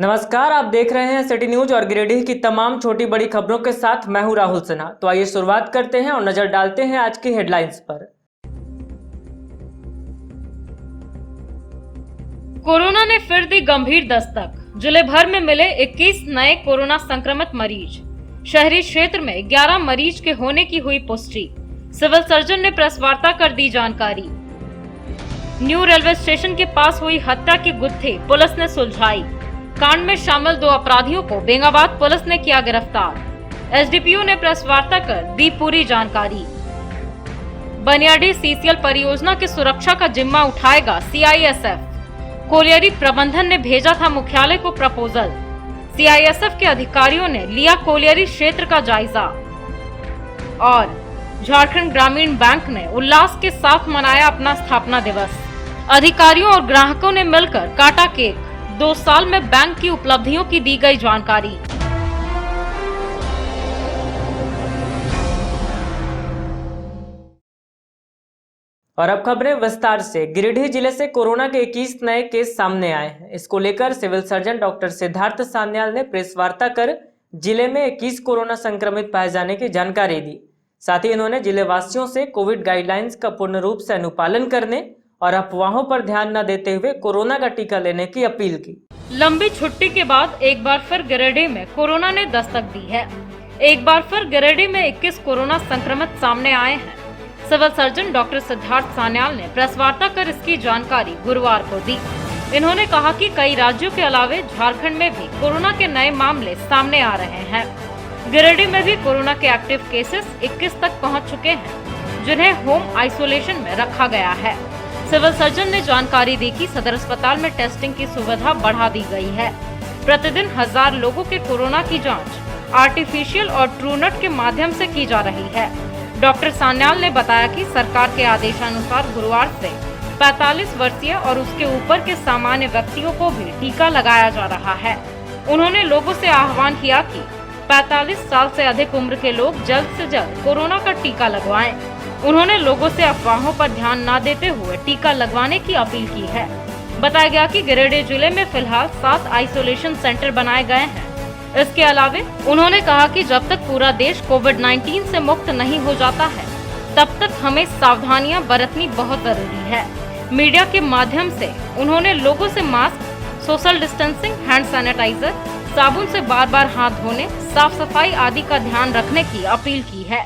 नमस्कार, आप देख रहे हैं सिटी न्यूज और गिरिडीह की तमाम छोटी बड़ी खबरों के साथ मैं हूं राहुल सिन्हा। तो आइए शुरुआत करते हैं और नजर डालते हैं आज की हेडलाइंस पर। कोरोना ने फिर दी गंभीर दस्तक। जिले भर में मिले 21 नए कोरोना संक्रमित मरीज। शहरी क्षेत्र में 11 मरीज के होने की हुई पुष्टि। सिविल सर्जन ने प्रेस वार्ता कर दी जानकारी। न्यू रेलवे स्टेशन के पास हुई हत्या की गुत्थी पुलिस ने सुलझाई। कांड में शामिल 2 अपराधियों को बेंगाबाद पुलिस ने किया गिरफ्तार। एसडीपीओ ने प्रेस वार्ता कर दी पूरी जानकारी। बनियाडी सीसीएल परियोजना की सुरक्षा का जिम्मा उठाएगा सीआईएसएफ। कोलियरी प्रबंधन ने भेजा था मुख्यालय को प्रपोजल। सीआईएसएफ के अधिकारियों ने लिया कोलियरी क्षेत्र का जायजा। और झारखंड ग्रामीण बैंक ने उल्लास के साथ मनाया अपना स्थापना दिवस। अधिकारियों और ग्राहकों ने मिलकर काटा केक। 2 साल में बैंक की उपलब्धियों की दी गई जानकारी। और अब खबरें विस्तार से। गिरिडीह जिले से कोरोना के 21 नए केस सामने आए हैं। इसको लेकर civil surgeon doctor Siddharth Sanyal ने प्रेस वार्ता कर जिले में 21 कोरोना संक्रमित पाए जाने की जानकारी दी। साथ ही इन्होंने जिले वासियों से कोविड गाइडलाइंस का पूर्ण रूप से अनुपालन करने और अफवाहों पर ध्यान न देते हुए कोरोना का टीका लेने की अपील की। लंबी छुट्टी के बाद एक बार फिर गिरिडीह में कोरोना ने दस्तक दी है। एक बार फिर गिरिडीह में 21 कोरोना संक्रमित सामने आए हैं। Civil surgeon doctor Siddharth Sanyal ने प्रेस वार्ता कर इसकी जानकारी गुरुवार को दी। इन्होंने कहा कि कई राज्यों के अलावे झारखंड में भी कोरोना के नए मामले सामने आ रहे हैं। गिरिडीह में भी कोरोना के एक्टिव केसेस 21 तक पहुंच चुके हैं, जिन्हें होम आइसोलेशन में रखा गया है। सिविल सर्जन ने जानकारी दी कि सदर अस्पताल में टेस्टिंग की सुविधा बढ़ा दी गई है। प्रतिदिन 1000 लोगों के कोरोना की जांच आर्टिफिशियल और ट्रूनेट के माध्यम से की जा रही है। डॉक्टर सान्याल ने बताया कि सरकार के आदेशानुसार गुरुवार से 45 वर्षीय और उसके ऊपर के सामान्य व्यक्तियों को भी टीका लगाया जा रहा है। उन्होंने लोगों से आह्वान किया कि 45 साल से अधिक उम्र के लोग जल्द से जल्द कोरोना का टीका लगवाएं। उन्होंने लोगों से अफवाहों पर ध्यान न देते हुए टीका लगवाने की अपील की है। बताया गया कि गिरिडीह जिले में फिलहाल 7 आइसोलेशन सेंटर बनाए गए हैं। इसके अलावे उन्होंने कहा कि जब तक पूरा देश कोविड-19 से मुक्त नहीं हो जाता है, तब तक हमें सावधानियां बरतनी बहुत जरूरी है। मीडिया के माध्यम से उन्होंने लोगों से mask, social distancing, hand sanitizer, साबुन से बार-बार हाथ धोने, साफ सफाई आदि का ध्यान रखने की अपील की है।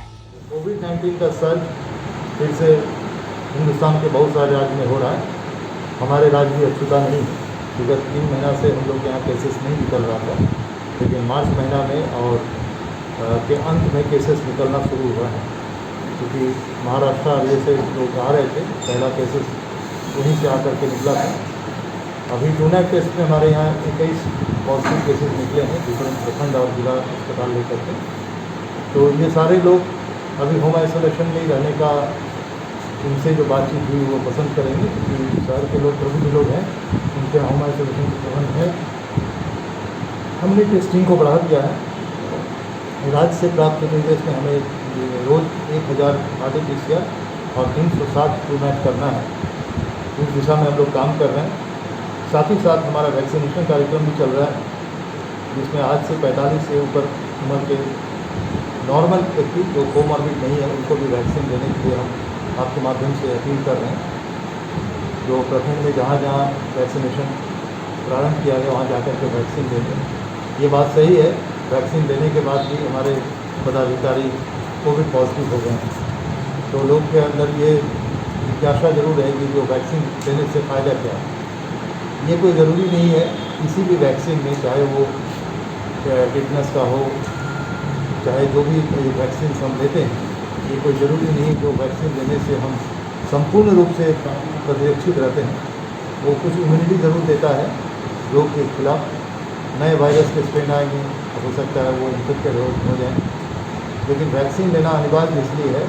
कोविड-19 का सर्ज फिर से हिंदुस्तान के बहुत सारे राज्य में हो रहा है। हमारे राज्य भी अछूता नहीं। विगत 3 महीना से हम लोग के यहाँ केसेस नहीं निकल रहा था, लेकिन मार्च महीना में और के अंत में केसेस निकलना शुरू हुआ है। क्योंकि महाराष्ट्र जैसे लोग आ रहे थे, पहला केसेस वहीं से आकर के निकला था। अभी ट्रूनेट टेस्ट में हमारे यहाँ 21 पॉजिटिव केसेस निकले हैं, डिफरेंट प्रखंड और जिला अस्पताल लेकर के। तो ये सारे लोग अभी होम आइसोलेशन में ही रहने का उनसे जो बातचीत हुई वो पसंद करेंगे, क्योंकि शहर के लोग प्रबुद्ध लोग हैं, उनके होम आइसोलेशन का प्रबंध है। हमने टेस्टिंग को बढ़ा दिया है। राज्य से प्राप्त निर्देश में हमें रोज़ 1000 RT-PCR और 360 ट्रूनेट करना है। उस दिशा में हम लोग काम कर रहे हैं। साथ ही साथ हमारा वैक्सीनेशन कार्यक्रम भी चल रहा है, जिसमें आज से 45 से ऊपर उम्र के नॉर्मल व्यक्ति जो कोमॉर्बिड नहीं है उनको भी वैक्सीन देने के लिए हम आपके माध्यम से अपील कर रहे हैं। जो प्रखंड में जहाँ जहाँ वैक्सीनेशन प्रारंभ किया गया वहाँ जाकर के वैक्सीन देंगे। ये बात सही है, वैक्सीन देने के बाद भी हमारे पदाधिकारी कोविड पॉजिटिव हो गए हैं। तो लोग के अंदर ये जिज्ञासा जरूर है कि जो वैक्सीन देने से फ़ायदा क्या है। ये कोई ज़रूरी नहीं है किसी भी वैक्सीन में, चाहे वो टिटनस का हो, चाहे जो भी वैक्सीन हम लेते हैं, ये कोई ज़रूरी नहीं जो वैक्सीन देने से हम संपूर्ण रूप से प्रतिरक्षित रहते हैं। वो कुछ इम्यूनिटी ज़रूर देता है रोग के खिलाफ। नए वायरस के स्ट्रेन आएंगे, हो सकता है वो इन्फेक्टेड हो जाएं, लेकिन वैक्सीन लेना अनिवार्य इसलिए है,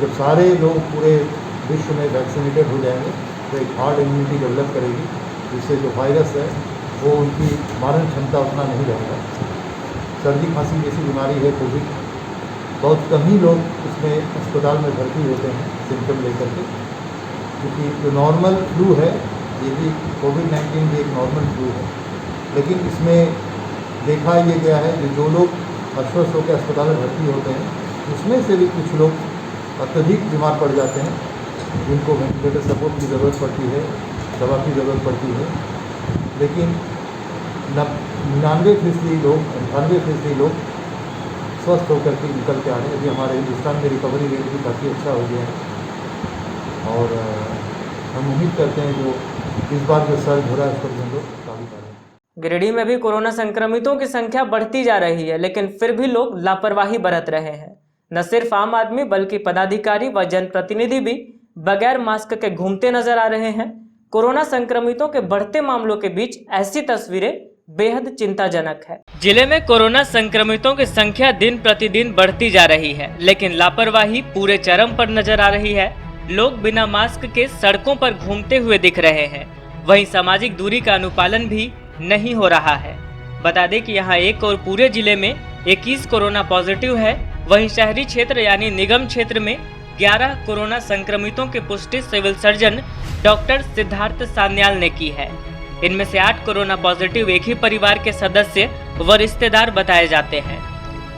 जब सारे लोग पूरे विश्व में वैक्सीनेटेड हो जाएंगे तो एक हार्ड इम्यूनिटी डेवलप करेगी, जिससे जो वायरस है वो उनकी मारण क्षमता उतना नहीं रहेगा। सर्दी खांसी जैसी बीमारी है कोविड, बहुत कम ही लोग उसमें अस्पताल में भर्ती होते हैं सिम्टम लेकर के, क्योंकि जो नॉर्मल फ्लू है ये भी कोविड-19 भी एक नॉर्मल फ्लू है। लेकिन इसमें देखा ये गया है कि जो लोग अस्वस्थ होकर अस्पताल में भर्ती होते हैं उसमें से भी कुछ लोग अत्यधिक बीमार पड़ जाते हैं, जिनको वेंटिलेटर सपोर्ट की ज़रूरत पड़ती है, दवा की ज़रूरत पड़ती है। लेकिन 99% लोग 98% लोग स्वस्थ होकर के निकल के आ रहे हैं। अभी हमारे हिंदुस्तान में रिकवरी रेट भी काफ़ी अच्छा हो गया है और हम उम्मीद करते हैं जो इस बार जो सर्ज हो रहा है उस पर भी हम लोग काबू पा रहे हैं। गिरिडीह में भी कोरोना संक्रमितों की संख्या बढ़ती जा रही है, लेकिन फिर भी लोग लापरवाही बरत रहे हैं। न सिर्फ आम आदमी बल्कि पदाधिकारी व जनप्रतिनिधि भी बगैर मास्क के घूमते नजर आ रहे हैं। कोरोना संक्रमितों के बढ़ते मामलों के बीच ऐसी तस्वीरें बेहद चिंताजनक है। जिले में कोरोना संक्रमितों की संख्या दिन प्रतिदिन बढ़ती जा रही है, लेकिन लापरवाही पूरे चरम पर नजर आ रही है। लोग बिना मास्क के सड़कों पर घूमते हुए दिख रहे हैं। वहीं सामाजिक दूरी का अनुपालन भी नहीं हो रहा है। बता दें कि यहाँ एक और पूरे जिले में 21 कोरोना पॉजिटिव है। वहीं शहरी क्षेत्र यानी निगम क्षेत्र में 11 कोरोना संक्रमितों की पुष्टि civil surgeon doctor Siddharth Sanyal ने की है। इनमें से 8 कोरोना पॉजिटिव एक ही परिवार के सदस्य व रिश्तेदार बताए जाते हैं।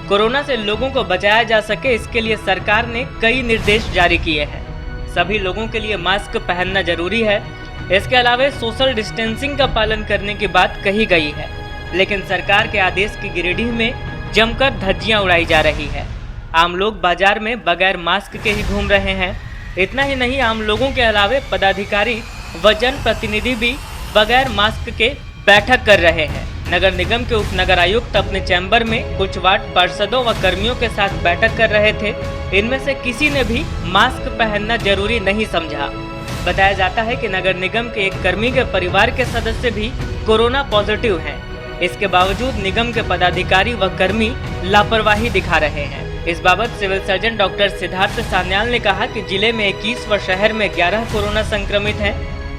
कोरोना से लोगों को बचाया जा सके, इसके लिए सरकार ने कई निर्देश जारी किए हैं। सभी लोगों के लिए मास्क पहनना जरूरी है। इसके अलावा सोशल डिस्टेंसिंग का पालन करने की बात कही गई है, लेकिन सरकार के आदेश की गिरिडीह में जमकर धज्जियां उड़ाई जा रही है। आम लोग बाजार में बगैर मास्क के ही घूम रहे हैं। इतना ही नहीं, आम लोगों के अलावा पदाधिकारी व जनप्रतिनिधि भी बगैर मास्क के बैठक कर रहे हैं। नगर निगम के उप नगर आयुक्त अपने चैम्बर में कुछ वार्ड पार्षदों व कर्मियों के साथ बैठक कर रहे थे। इनमें से किसी ने भी मास्क पहनना जरूरी नहीं समझा। बताया जाता है कि नगर निगम के एक कर्मी के परिवार के सदस्य भी कोरोना पॉजिटिव हैं। इसके बावजूद निगम के पदाधिकारी व कर्मी लापरवाही दिखा रहे हैं। इस बाबत civil surgeon doctor Siddharth Sanyal ने कहा कि जिले में 21 व शहर में 11 कोरोना संक्रमित हैं।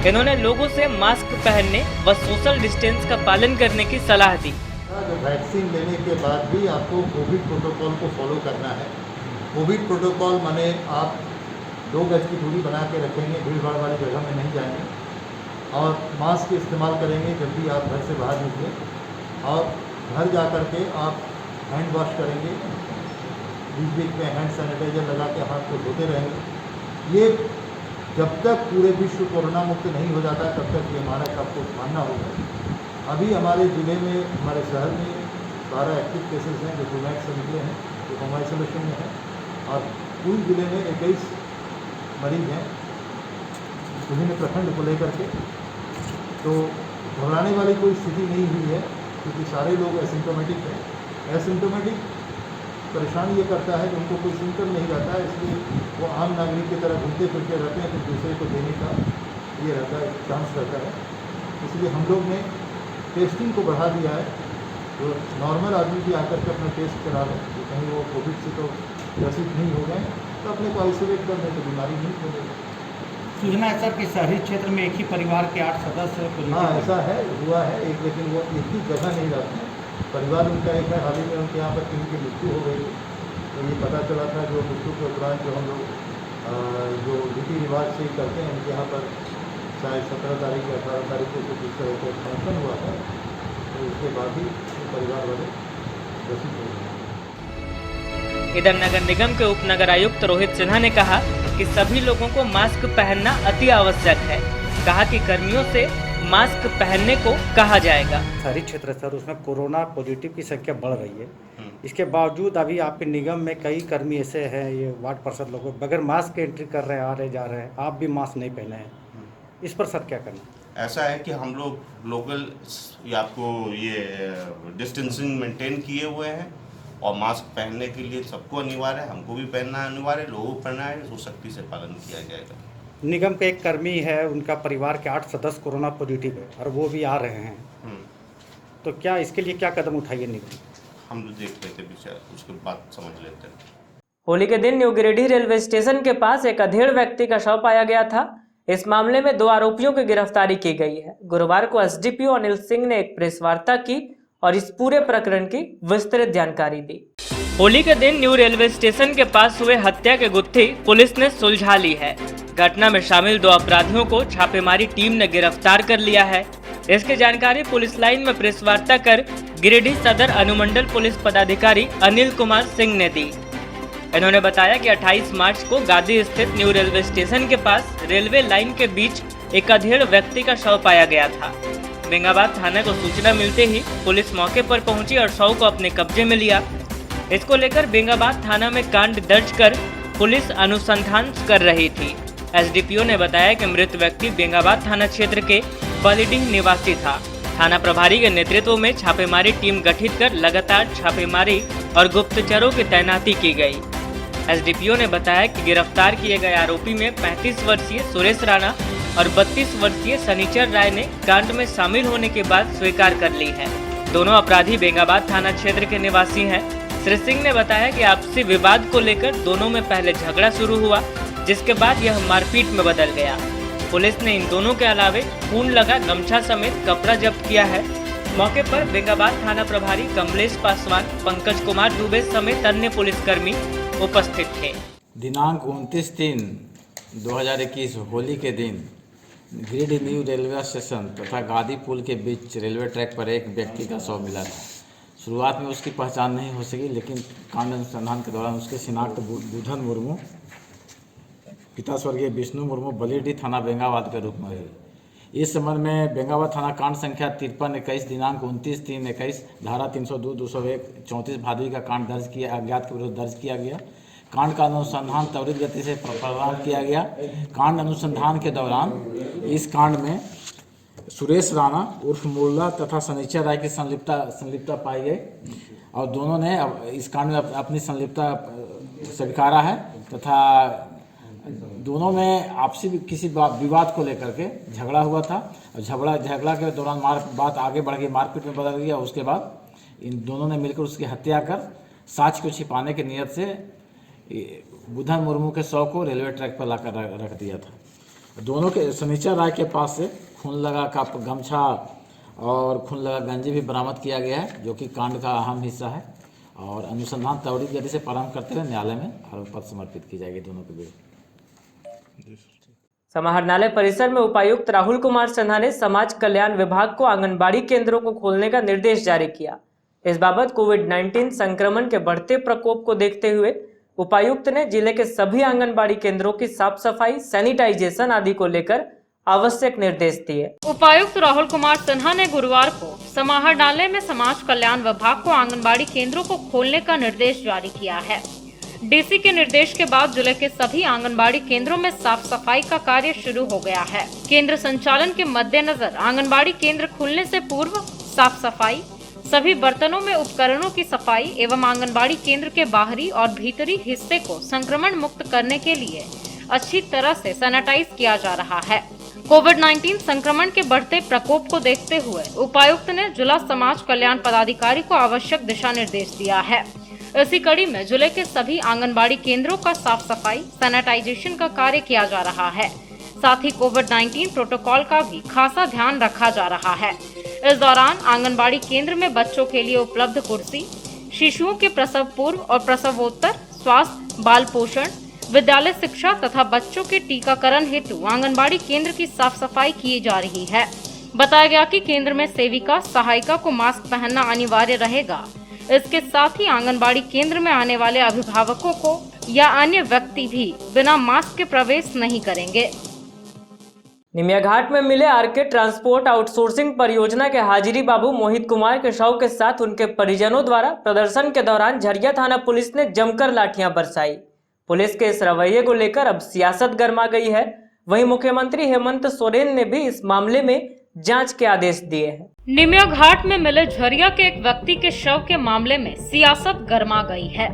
इन्होंने लोगों से मास्क पहनने व सोशल डिस्टेंस का पालन करने की सलाह दी। वैक्सीन लेने के बाद भी आपको कोविड प्रोटोकॉल को फॉलो करना है। कोविड प्रोटोकॉल माने आप 2 गज की दूरी बना के रखेंगे, भीड़ भाड़ वाली जगह में नहीं जाएंगे और मास्क इस्तेमाल करेंगे जब भी आप घर से बाहर निकलें और घर जा कर के आप हैंड वॉश करेंगे, बीच बीच में हैंड सैनिटाइजर लगा के हाथ को धोते रहेंगे। ये जब तक पूरे विश्व कोरोना मुक्त नहीं हो जाता है तब तक ये मानक आपको मानना होगा। अभी हमारे ज़िले में, हमारे शहर में 12 एक्टिव केसेस हैं जो कोवैक्स से निकले हैं, जो होम आइसोलेशन में हैं और कुल ज़िले में 21 मरीज हैं विभिन्न प्रखंड को लेकर के। तो घबराने वाली कोई स्थिति नहीं हुई है क्योंकि सारे लोग एसिम्टोमेटिक हैं। एसिम्टोमेटिक परेशान ये करता है कि उनको कोई सिम्टम नहीं रहता है, इसलिए वो आम नागरिक की तरह घूमते फिरते रहते हैं, फिर दूसरे को देने का ये रहता है, चांस रहता है। इसलिए हम लोग ने टेस्टिंग को बढ़ा दिया है। तो नॉर्मल आदमी भी आकर के अपना टेस्ट करा लें कि कहीं वो कोविड से तो ग्रसित नहीं हो गए तो अपने को आइसोलेट कर दें तो बीमारी नहीं फैलेगी। सूचना है सर कि शहरी क्षेत्र में एक ही परिवार के 8 सदस्य। हाँ, ऐसा है, हुआ है एक, लेकिन वो एक ही जगह नहीं रहते हैं। परिवार उनका एक है, हाल ही में उनके यहाँ पर किसी की मृत्यु हो गई तो ये पता चला था। जो मृत्यु के उपरांत जो हम लोग जो रीति रिवाज से करते हैं उनके यहाँ पर शायद 17 तारीख या 18 तारीख को कुछ इस तरह का फंक्शन हुआ था, तो उसके बाद ही परिवार वाले ग्रसित हो गए। इधर नगर निगम के उप नगर आयुक्त रोहित सिन्हा ने कहा कि सभी लोगों को मास्क पहनना अति आवश्यक है। कहा कि कर्मियों से मास्क पहनने को कहा जाएगा। शहरी क्षेत्र सर, उसमें कोरोना पॉजिटिव की संख्या बढ़ रही है। इसके बावजूद अभी आपके निगम में कई कर्मी ऐसे हैं, ये वार्ड पार्षद लोग बगैर मास्क के एंट्री कर रहे हैं, आ रहे जा रहे हैं। आप भी मास्क नहीं पहने हैं, इस पर सर क्या करना? ऐसा है कि हम लोग लोकल आपको ये डिस्टेंसिंग मेंटेन किए हुए हैं और मास्क पहनने के लिए सबको अनिवार्य है, हमको भी पहनना अनिवार्य है, लोगों को पहनना है, तो सख्ती से पालन किया जाएगा। निगम के एक कर्मी है, उनका परिवार के 8 सदस्य कोरोना पॉजिटिव है और वो भी आ रहे हैं, तो क्या इसके लिए क्या कदम उठाइए निगम? हम लोग देख लेते विचार, उसके बाद समझ लेते हैं। होली के दिन न्यू गिरिडीह रेलवे स्टेशन के पास एक अधेड़ व्यक्ति का शव पाया गया था। इस मामले में 2 आरोपियों की गिरफ्तारी की गई है। गुरुवार को एसडीपीओ अनिल सिंह ने एक प्रेस वार्ता की और इस पूरे प्रकरण की विस्तृत जानकारी दी। होली के दिन न्यू रेलवे स्टेशन के पास हुए हत्या के गुत्थी पुलिस ने सुलझा ली है। घटना में शामिल 2 अपराधियों को छापेमारी टीम ने गिरफ्तार कर लिया है। इसकी जानकारी पुलिस लाइन में प्रेस वार्ता कर गिरिडीह सदर अनुमंडल पुलिस पदाधिकारी अनिल कुमार सिंह ने दी। इन्होंने बताया कि 28 मार्च को गादी स्थित न्यू रेलवे स्टेशन के पास रेलवे लाइन के बीच एक अधेड़ व्यक्ति का शव पाया गया था। बेंगाबाद थाना को सूचना मिलते ही पुलिस मौके पर पहुंची और शव को अपने कब्जे में लिया। इसको लेकर बेंगाबाद थाना में कांड दर्ज कर पुलिस अनुसंधान कर रही थी। एसडीपीओ ने बताया कि मृत व्यक्ति बेंगाबाद थाना क्षेत्र के बलीडीह निवासी था। थाना प्रभारी के नेतृत्व में छापेमारी टीम गठित कर लगातार छापेमारी और गुप्तचरों की तैनाती की गई। एसडीपीओ ने बताया कि गिरफ्तार किए गए आरोपी में 35 वर्षीय सुरेश राणा और 32 वर्षीय शनिचर राय ने कांड में शामिल होने के बाद स्वीकार कर ली है। दोनों अपराधी बेंगाबाद थाना क्षेत्र के निवासी हैं। श्री सिंह ने बताया कि आपसी विवाद को लेकर दोनों में पहले झगड़ा शुरू हुआ, जिसके बाद यह मारपीट में बदल गया। पुलिस ने इन दोनों के अलावे खून लगा गमछा समेत कपड़ा जब्त किया है। मौके पर बेंगाबाद थाना प्रभारी कमलेश पासवान, पंकज कुमार दुबे समेत अन्य पुलिसकर्मी उपस्थित थे। दिनांक 29/3/2021 होली के दिन गिरिडीह न्यू रेलवे स्टेशन तथा गादी पुल के बीच रेलवे ट्रैक पर एक व्यक्ति का शव मिला था। शुरुआत में उसकी पहचान नहीं हो सकी, लेकिन कांड अनुसंधान के दौरान उसकी शिनाख्त बुधन मुर्मू पिता स्वर्गीय विष्णु मुर्मू बलीडीह थाना बेंगाबाद के रूप में हुई। इस संबंध में बेंगाबाद थाना कांड संख्या 53/21 दिनांक 29/3/21 धारा 302, 201, 34 भादवी का कांड दर्ज किया अज्ञात के विरुद्ध दर्ज किया गया। कांड का अनुसंधान त्वरित गति से प्रारंभ किया गया। कांड अनुसंधान के दौरान इस कांड में सुरेश राणा उर्फ मुल्ला तथा शनिचर राय की संलिप्तता पाई गई और दोनों ने इस कांड में अपनी संलिप्तता स्वीकारा है तथा दोनों में आपसी किसी विवाद को लेकर के झगड़ा हुआ था और झगड़ा के दौरान बात आगे बढ़ गई, मारपीट में बदल गया। उसके बाद इन दोनों ने मिलकर उसकी हत्या कर साक्ष्य को छिपाने की नीयत से बुधन मुर्मू के शव को रेलवे ट्रैक पर लाकर रख दिया था। दोनों के शनिचर राय के पास से खून लगा का गमछा और खून लगा गंजी भी बरामद किया गया है, जो कि कांड का अहम हिस्सा है और अनुसंधान त्वरित गति से प्रारंभ करते हुए न्यायालय में आरोप पत्र समर्पित की जाएगी दोनों के विरुद्ध। समाहरणालय परिसर में उपायुक्त राहुल कुमार सिन्हा ने समाज कल्याण विभाग को आंगनबाड़ी केंद्रों को खोलने का निर्देश जारी किया। इस बाबत कोविड-19 संक्रमण के बढ़ते प्रकोप को देखते हुए उपायुक्त ने जिले के सभी आंगनबाड़ी केंद्रों की साफ सफाई, सैनिटाइजेशन आदि को लेकर आवश्यक निर्देश दिए। उपायुक्त राहुल कुमार सिन्हा ने गुरुवार को समाहरणालय में समाज कल्याण विभाग को आंगनबाड़ी केंद्रों को खोलने का निर्देश जारी किया है। डीसी के निर्देश के बाद जिले के सभी आंगनबाड़ी केंद्रों में साफ सफाई का कार्य शुरू हो गया है। केंद्र संचालन के मद्देनजर आंगनबाड़ी केंद्र खुलने से पूर्व साफ सफाई, सभी बर्तनों में उपकरणों की सफाई एवं आंगनबाड़ी केंद्र के बाहरी और भीतरी हिस्से को संक्रमण मुक्त करने के लिए अच्छी तरह से सैनिटाइज किया जा रहा है। कोविड-19 संक्रमण के बढ़ते प्रकोप को देखते हुए उपायुक्त ने जिला समाज कल्याण पदाधिकारी को आवश्यक दिशा निर्देश दिया है। इसी कड़ी में जिले के सभी आंगनबाड़ी केंद्रों का साफ सफाई, सैनिटाइजेशन का कार्य किया जा रहा है। साथ ही कोविड-19 प्रोटोकॉल का भी खासा ध्यान रखा जा रहा है। इस दौरान आंगनबाड़ी केंद्र में बच्चों के लिए उपलब्ध कुर्सी, शिशुओं के प्रसव पूर्व और प्रसवोत्तर स्वास्थ्य, बाल पोषण, विद्यालय शिक्षा तथा बच्चों के टीकाकरण हेतु आंगनबाड़ी केंद्र की साफ सफाई की जा रही है। बताया गया कि केंद्र में सेविका, सहायिका को मास्क पहनना अनिवार्य रहेगा। इसके साथ ही आंगनबाड़ी केंद्र में आने वाले अभिभावकों को या अन्य व्यक्ति भी बिना मास्क के प्रवेश नहीं करेंगे। निमिया घाट में मिले आरके ट्रांसपोर्ट आउटसोर्सिंग परियोजना के हाजिरी बाबू मोहित कुमार के शव के साथ उनके परिजनों द्वारा प्रदर्शन के दौरान झरिया थाना पुलिस ने जमकर लाठियां बरसाई। पुलिस के इस रवैये को लेकर अब सियासत गर्मा गई है। वहीं मुख्यमंत्री हेमंत सोरेन ने भी इस मामले में जांच के आदेश दिए हैं। निमिया घाट में मिले झरिया के एक व्यक्ति के शव के मामले में सियासत गर्मा गई है।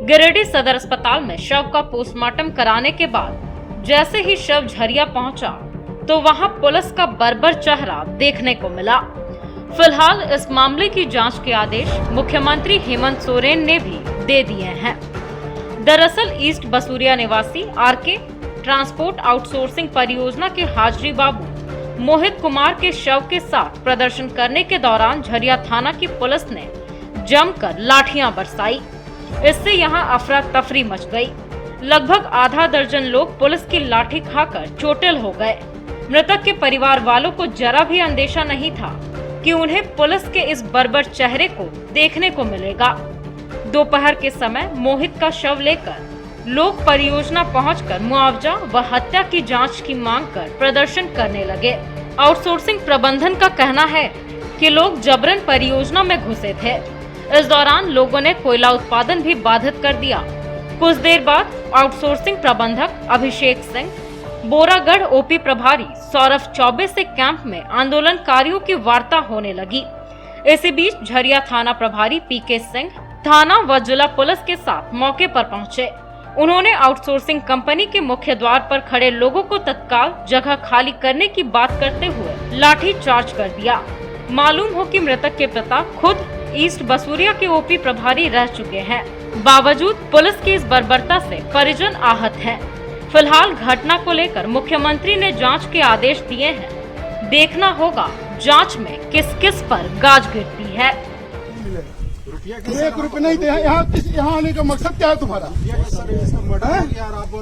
गिरिडीह सदर अस्पताल में शव का पोस्टमार्टम कराने के बाद जैसे ही शव झरिया पहुंचा तो वहां पुलिस का बर्बर चेहरा देखने को मिला। फिलहाल इस मामले की जांच के आदेश मुख्यमंत्री हेमंत सोरेन ने भी दे दिए हैं। दरअसल ईस्ट बसूरिया निवासी आरके ट्रांसपोर्ट आउटसोर्सिंग परियोजना के हाजिरी बाबू मोहित कुमार के शव के साथ प्रदर्शन करने के दौरान झरिया थाना की पुलिस ने जमकर लाठियां बरसाई। इससे यहां अफरा तफरी मच गई। लगभग आधा दर्जन लोग पुलिस की लाठी खाकर चोटिल हो गए। मृतक के परिवार वालों को जरा भी अंदेशा नहीं था कि उन्हें पुलिस के इस बर्बर चेहरे को देखने को मिलेगा। दोपहर के समय मोहित का शव लेकर लोग परियोजना पहुंचकर मुआवजा व हत्या की जांच की मांग कर प्रदर्शन करने लगे। आउटसोर्सिंग प्रबंधन का कहना है कि लोग जबरन परियोजना में घुसे थे। इस दौरान लोगों ने कोयला उत्पादन भी बाधित कर दिया। कुछ देर बाद आउटसोर्सिंग प्रबंधक अभिषेक सिंह, बोरागढ़ ओपी प्रभारी सौरभ चौबे से कैंप में आंदोलनकारियों की वार्ता होने लगी। इसी बीच झरिया थाना प्रभारी पीके सिंह थाना व जिला पुलिस के साथ मौके पर पहुंचे। उन्होंने आउटसोर्सिंग कंपनी के मुख्य द्वार पर खड़े लोगों को तत्काल जगह खाली करने की बात करते हुए लाठी चार्ज कर दिया। मालूम हो कि मृतक के पिता खुद ईस्ट बसूरिया के ओपी प्रभारी रह चुके हैं। बावजूद पुलिस की इस बर्बरता से परिजन आहत हैं। फिलहाल घटना को लेकर मुख्यमंत्री ने जांच के आदेश दिए हैं। देखना होगा जांच में किस किस पर गाज गिरती है। 1 रुपये नहीं दे। यहाँ आने का मकसद क्या है तुम्हारा?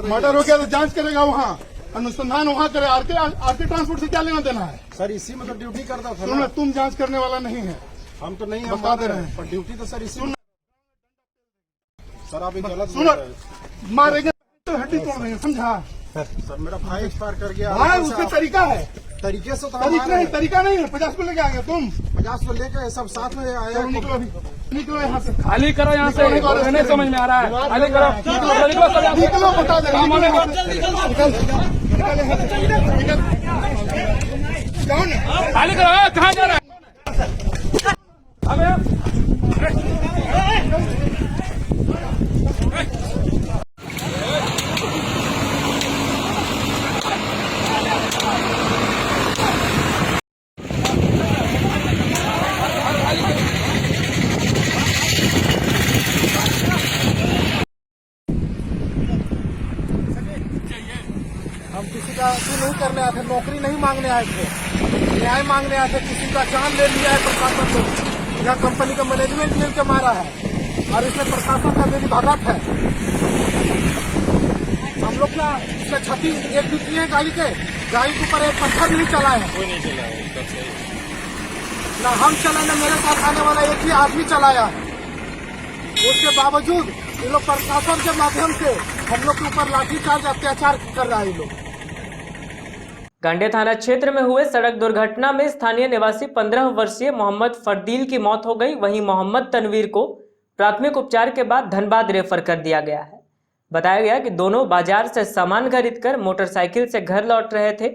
मर्डर हो गया तो जांच करेगा, वहाँ अनुसंधान वहाँ करे। आरके ट्रांसपोर्ट से क्या लेना देना है? सर इसी में तो ड्यूटी करता था। तुम जांच करने वाला नहीं है, हम तो नहीं बता दे रहे हैं। पर ड्यूटी तो सर इसी में। सर आप गलत सुनो, मारेंगे तो हड्डी तोड़ देंगे, समझा? सर मेरा भाई एक्सपायर कर गया। हाँ, उसका तरीका है। तरीके से तो तरीका नहीं है। 50 को लेके आ गए तुम। 50 को लेके सब साथ में आया। निकलो यहाँ से, खाली करो यहाँ से। नहीं समझ में आ रहा है। खाली करो, निकलो, बता दे। खाली करो। कहाँ जा रहा है? हम किसी का नहीं करने आए थे, नौकरी नहीं मांगने आए थे, न्याय मांगने आए थे। किसी का जान ले लिया है प्रशासन को। यह कंपनी का मैनेजमेंट मिल के मारा है और इसमें प्रशासन का मेरी भगत है। हम लोग क्या इसका क्षति एक भी किए हैं? गाड़ी के ऊपर एक पत्थर भी नहीं चलाए हैं। कोई नहीं चलाया, ना हम चलाए, ना मेरे साथ आने वाला एक ही आदमी चलाया है। उसके बावजूद ये लोग प्रशासन के माध्यम से हम लोग के ऊपर लाठीचार्ज अत्याचार कर रहा है। ये लोग गांडे थाना क्षेत्र में हुए सड़क दुर्घटना में स्थानीय निवासी 15 वर्षीय मोहम्मद फरदील की मौत हो गई। वहीं मोहम्मद तनवीर को प्राथमिक उपचार के बाद धनबाद रेफर कर दिया गया है। बताया गया कि दोनों बाजार से सामान खरीदकर मोटरसाइकिल से घर लौट रहे थे,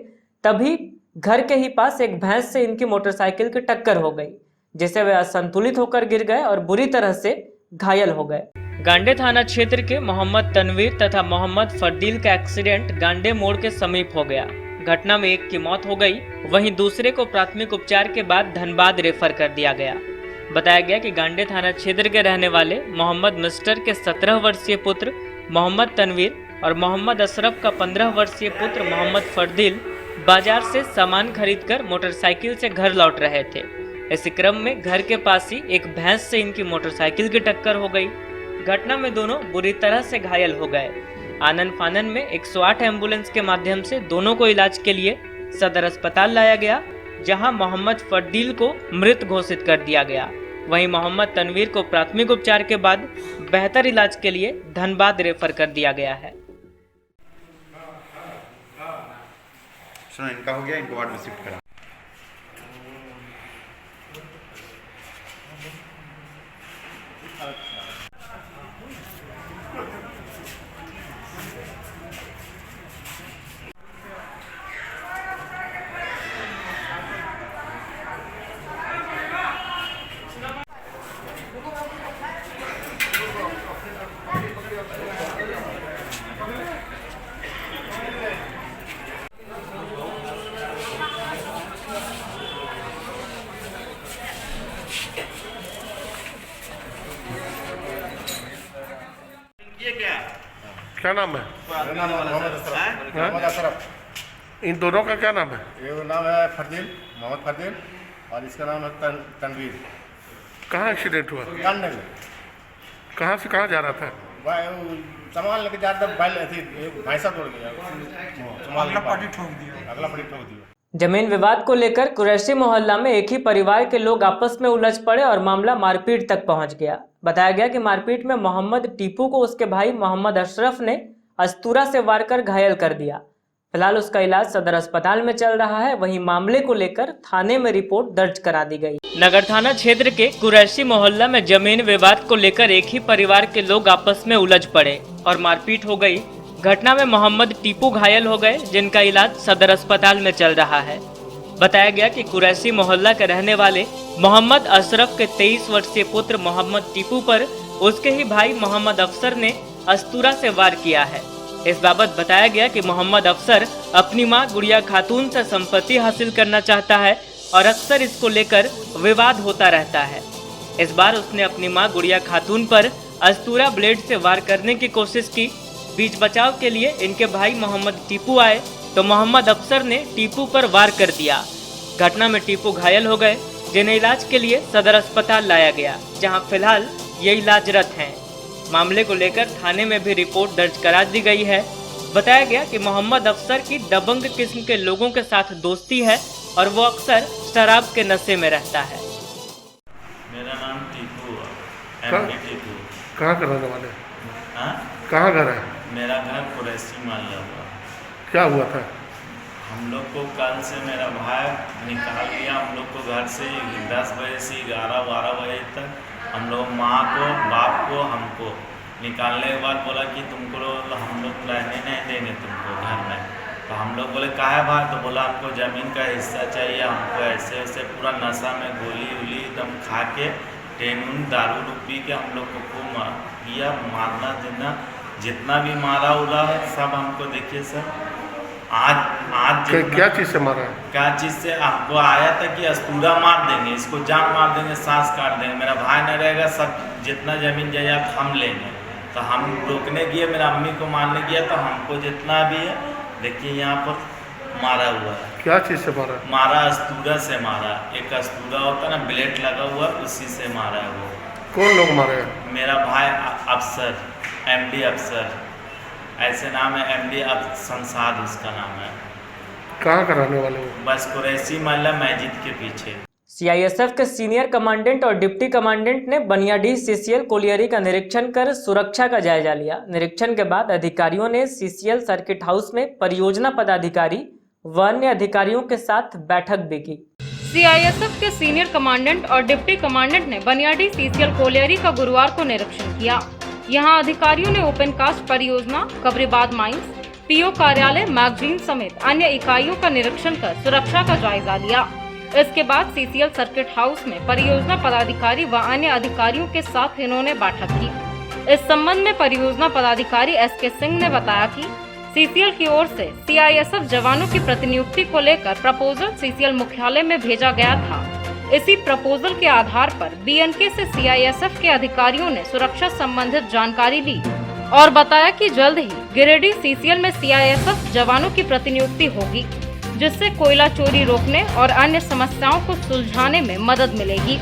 तभी घर के ही पास एक भैंस से इनकी मोटरसाइकिल की टक्कर हो गई, जिससे वे असंतुलित होकर गिर गए और बुरी तरह से घायल हो गए। गांडे थाना क्षेत्र के मोहम्मद तनवीर तथा मोहम्मद फरदील का एक्सीडेंट गांडे मोड़ के समीप हो गया। घटना में एक की मौत हो गई, वहीं दूसरे को प्राथमिक उपचार के बाद धनबाद रेफर कर दिया गया। बताया गया कि गांडे थाना क्षेत्र के रहने वाले मोहम्मद मिस्टर के 17 वर्षीय पुत्र मोहम्मद तनवीर और मोहम्मद अशरफ का 15 वर्षीय पुत्र मोहम्मद फरदील बाजार से सामान खरीदकर मोटरसाइकिल से घर लौट रहे थे। इसी क्रम में घर के पास ही एक भैंस से इनकी मोटरसाइकिल की टक्कर हो गई। घटना में दोनों बुरी तरह से घायल हो गए। आनन फानन में 108 एम्बुलेंस के माध्यम से दोनों को इलाज के लिए सदर अस्पताल लाया गया, जहां मोहम्मद फरदील को मृत घोषित कर दिया गया। वहीं मोहम्मद तनवीर को प्राथमिक उपचार के बाद बेहतर इलाज के लिए धनबाद रेफर कर दिया गया है। सुनो, इनका हो गया, इनको वार्ड में शिफ्ट करा। क्या नाम है? मोहम्मद अशरफ। इन दोनों का क्या नाम है? ये नाम है फरदील, मोहम्मद फरदील, और इसका नाम है तनवीर। कहाँ एक्सीडेंट हुआ? गांडे में। कहाँ से कहाँ जा रहा था? सामान लेके जा रहा था, भैंसा तोड़ गया, अगला पार्टी ठोक दिया। जमीन विवाद को लेकर कुरैशी मोहल्ला में एक ही परिवार के लोग आपस में उलझ पड़े और मामला मारपीट तक पहुंच गया। बताया गया कि मारपीट में मोहम्मद टीपू को उसके भाई मोहम्मद अशरफ ने अस्तूरा से वार कर घायल कर दिया। फिलहाल उसका इलाज सदर अस्पताल में चल रहा है। वहीं मामले को लेकर थाने में रिपोर्ट दर्ज करा दी गई। नगर थाना क्षेत्र के कुरैशी मोहल्ला में जमीन विवाद को लेकर एक ही परिवार के लोग आपस में उलझ पड़े और मारपीट हो गई। घटना में मोहम्मद टीपू घायल हो गए, जिनका इलाज सदर अस्पताल में चल रहा है। बताया गया कि कुरैशी मोहल्ला के रहने वाले मोहम्मद अशरफ के 23 वर्षीय पुत्र मोहम्मद टीपू पर उसके ही भाई मोहम्मद अफसर ने अस्तूरा से वार किया है। इस बाबत बताया गया कि मोहम्मद अफसर अपनी मां गुड़िया खातून से संपत्ति हासिल करना चाहता है और अक्सर इसको लेकर विवाद होता रहता है। इस बार उसने अपनी मां गुड़िया खातून पर अस्तूरा ब्लेड से वार करने की कोशिश की। बीच बचाव के लिए इनके भाई मोहम्मद टीपू आए तो मोहम्मद अफसर ने टीपू पर वार कर दिया। घटना में टीपू घायल हो गए, जिन्हें इलाज के लिए सदर अस्पताल लाया गया, जहां फिलहाल ये इलाजरत हैं। मामले को लेकर थाने में भी रिपोर्ट दर्ज करा दी गई है। बताया गया कि मोहम्मद अफसर की दबंग किस्म के लोगों के साथ दोस्ती है और वो अक्सर शराब के नशे में रहता है। मेरा नाम टीपू है, एमडी टीपू। कहाँ का रहने वाले? हाँ, कहाँ घर है? मेरा घर कुरैशी मोहल्ला हुआ। क्या हुआ था? हम लोग को कल से मेरा भाई निकाल लिया हम लोग को घर से 10 बजे से 11-12 बजे तक। हम लोग माँ को, बाप को, हमको निकालने के बाद बोला कि तुमको हम लोग रहने नहीं देंगे तुमको घर में। तो हम लोग बोले काहे भाई? तो बोला हमको ज़मीन का हिस्सा चाहिए। हमको ऐसे वैसे पूरा नशा में गोली उली एकदम खा के टेन दारू पी के हम लोग को खूब किया, मारना देना, जितना भी मारा उरा है सब हमको देखिए सर। आज क्या चीज़ से मारा है? क्या चीज़ से हमको आया था कि अस्तूरा मार देंगे, इसको जान मार देंगे, सांस काट देंगे, मेरा भाई नहीं रहेगा, सब जितना ज़मीन जायदाद हम लेंगे। तो हम रोकने गए, मेरा अम्मी को मारने गया, तो हमको जितना भी है देखिए यहाँ पर मारा हुआ है। क्या चीज़ से मारा? मारा अस्तूरा से मारा। एक अस्तूरा होता है ना, ब्लेड लगा हुआ, उसी से मारा है वो। कौन लोग मारे हैं? मेरा भाई अफसर, एमडी अफसर, ऐसे नाम है, एमडी संसाद उसका नाम है। कहाँ का रहने वाले हो? बस कुरैशी मोहल्ला मस्जिद के पीछे। सीआईएसएफ के सीनियर कमांडेंट और डिप्टी कमांडेंट ने बनियाडीह सीसीएल कोलियरी का निरीक्षण कर सुरक्षा का जायजा लिया। निरीक्षण के बाद अधिकारियों ने सीसीएल सर्किट हाउस में परियोजना पदाधिकारी व अन्य अधिकारियों के साथ बैठक भी की। सीआईएसएफ के सीनियर कमांडेंट और डिप्टी कमांडेंट ने बनियाडीह सीसीएल कोलियरी का गुरुवार को निरीक्षण किया। यहां अधिकारियों ने ओपन कास्ट परियोजना, कब्रिबाद माइंस, पीओ कार्यालय, मैगजीन समेत अन्य इकाइयों का निरीक्षण कर सुरक्षा का जायजा लिया। इसके बाद सीसीएल सर्किट हाउस में परियोजना पदाधिकारी व अन्य अधिकारियों के साथ इन्होंने बैठक की। इस संबंध में परियोजना पदाधिकारी एसके सिंह ने बताया कि सीसीएल की ओर से सीआईएसएफ जवानों की प्रतिनियुक्ति को लेकर प्रपोजल सीसीएल मुख्यालय में भेजा गया था। इसी प्रपोजल के आधार पर बीएनके से सीआईएसएफ के अधिकारियों ने सुरक्षा संबंधित जानकारी ली और बताया कि जल्द ही गिरिडीह सीसीएल में सीआईएसएफ जवानों की प्रतिनियुक्ति होगी, जिससे कोयला चोरी रोकने और अन्य समस्याओं को सुलझाने में मदद मिलेगी।